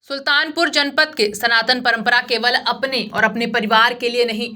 सुल्तानपुर जनपद के सनातन परंपरा केवल अपने और अपने परिवार के लिए नहीं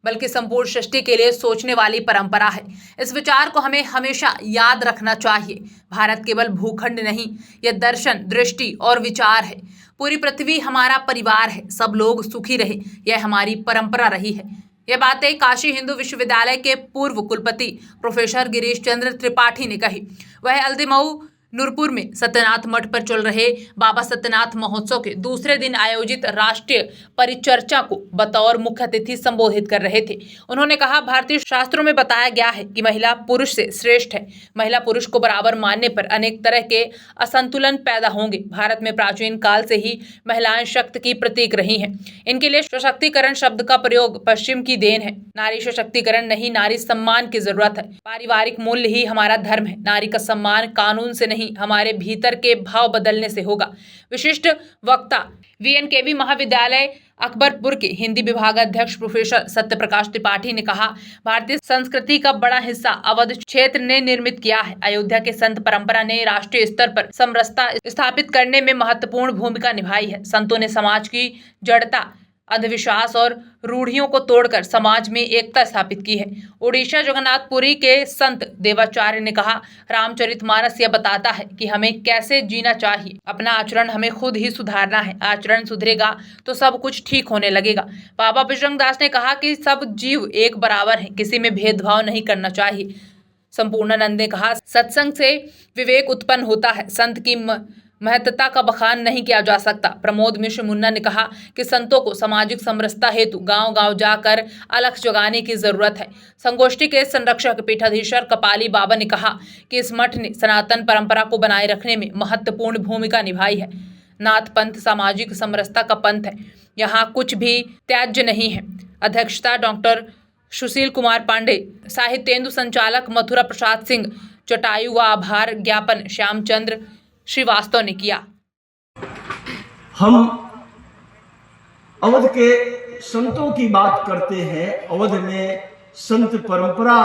बल्कि संपूर्ण सृष्टि के लिए सोचने वाली परंपरा है। इस विचार को हमें हमेशा याद रखना चाहिए। भारत केवल भूखंड नहीं, यह दर्शन, दृष्टि और विचार है। पूरी पृथ्वी हमारा परिवार है। सब लोग सुखी रहे, यह हमारी परंपरा रही है। यह बातें काशी हिंदू विश्वविद्यालय के पूर्व कुलपति प्रोफेसर गिरीश चंद्र त्रिपाठी ने कही। वह अल्दिमऊ नूरपुर में सत्यनाथ मठ पर चल रहे बाबा सत्यनाथ महोत्सव के दूसरे दिन आयोजित राष्ट्रीय परिचर्चा को बतौर मुख्य अतिथि संबोधित कर रहे थे। उन्होंने कहा, भारतीय शास्त्रों में बताया गया है कि महिला पुरुष से श्रेष्ठ है। महिला पुरुष को बराबर मानने पर अनेक तरह के असंतुलन पैदा होंगे। भारत में प्राचीन काल से ही महिलाएं शक्ति की प्रतीक रही हैं। इनके लिए सशक्तिकरण शब्द का प्रयोग पश्चिम की देन है। नारी सशक्तिकरण नहीं, नारी सम्मान की जरूरत है। पारिवारिक मूल्य ही हमारा धर्म है। नारी का सम्मान कानून से नहीं, हमारे भीतर के भाव बदलने से होगा। विशिष्ट वक्ता वीएनकेवी महाविद्यालय अकबरपुर के हिंदी विभागाध्यक्ष प्रोफेसर सत्यप्रकाश त्रिपाठी ने कहा, भारतीय संस्कृति का बड़ा हिस्सा अवध क्षेत्र ने निर्मित किया है। अयोध्या के संत परंपरा ने राष्ट्रीय स्तर पर समरसता स्थापित करने में महत्वपूर्ण भूमिका निभाई है। संतों ने समाज की जड़ता, अंधविश्वास और रूढ़ियों को तोड़कर समाज में एकता स्थापित की है। ओडिशा जगन्नाथपुरी के संत देवाचार्य ने कहा, रामचरितमानस यह बताता है कि हमें कैसे जीना चाहिए। अपना आचरण हमें खुद ही सुधारना है। आचरण सुधरेगा तो सब कुछ ठीक होने लगेगा। बाबा बजरंग दास ने कहा कि सब जीव एक बराबर हैं, किसी में भेदभाव नहीं करना चाहिए। संपूर्णानंद ने कहा, सत्संग से विवेक उत्पन्न होता है। संत की महत्ता का बखान नहीं किया जा सकता। प्रमोद मिश्र मुन्ना ने कहा कि संतों को सामाजिक समरसता हेतु गांव-गांव जाकर अलख जगाने की जरूरत है। संगोष्ठी के संरक्षक पीठाधीश्वर कपाली बाबा ने कहा कि इस मठ ने सनातन परंपरा को बनाए रखने में महत्वपूर्ण भूमिका निभाई है। नाथ पंथ सामाजिक समरसता का पंथ है, यहाँ कुछ भी त्याज्य नहीं है। अध्यक्षता डॉक्टर सुशील कुमार पांडे, साहित्येंदु संचालक मथुरा प्रसाद सिंह चटायु व आभार ज्ञापन श्यामचंद्र श्रीवास्तव ने किया। हम अवध के संतों की बात करते हैं, अवध में संत परंपरा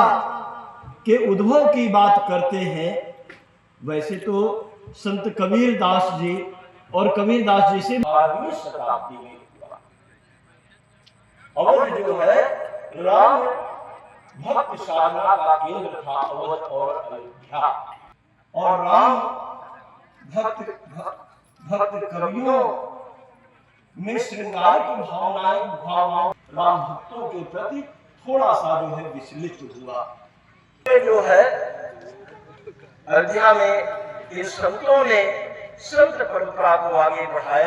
के उद्भव की बात करते हैं। वैसे तो संत कबीर दास जी और कबीर दास जी से 12वीं शताब्दी में हुआ। अवध जो है राम भक्त साधना का केंद्र था, अवध और अयोध्या। और राम भक्त कवियों में श्रृंगार की भावनाएं राम भक्तों के प्रति थोड़ा सा जो है विचलित हुआ। जो है अयोध्या में इन संतों ने संत परंपरा को आगे बढ़ाया।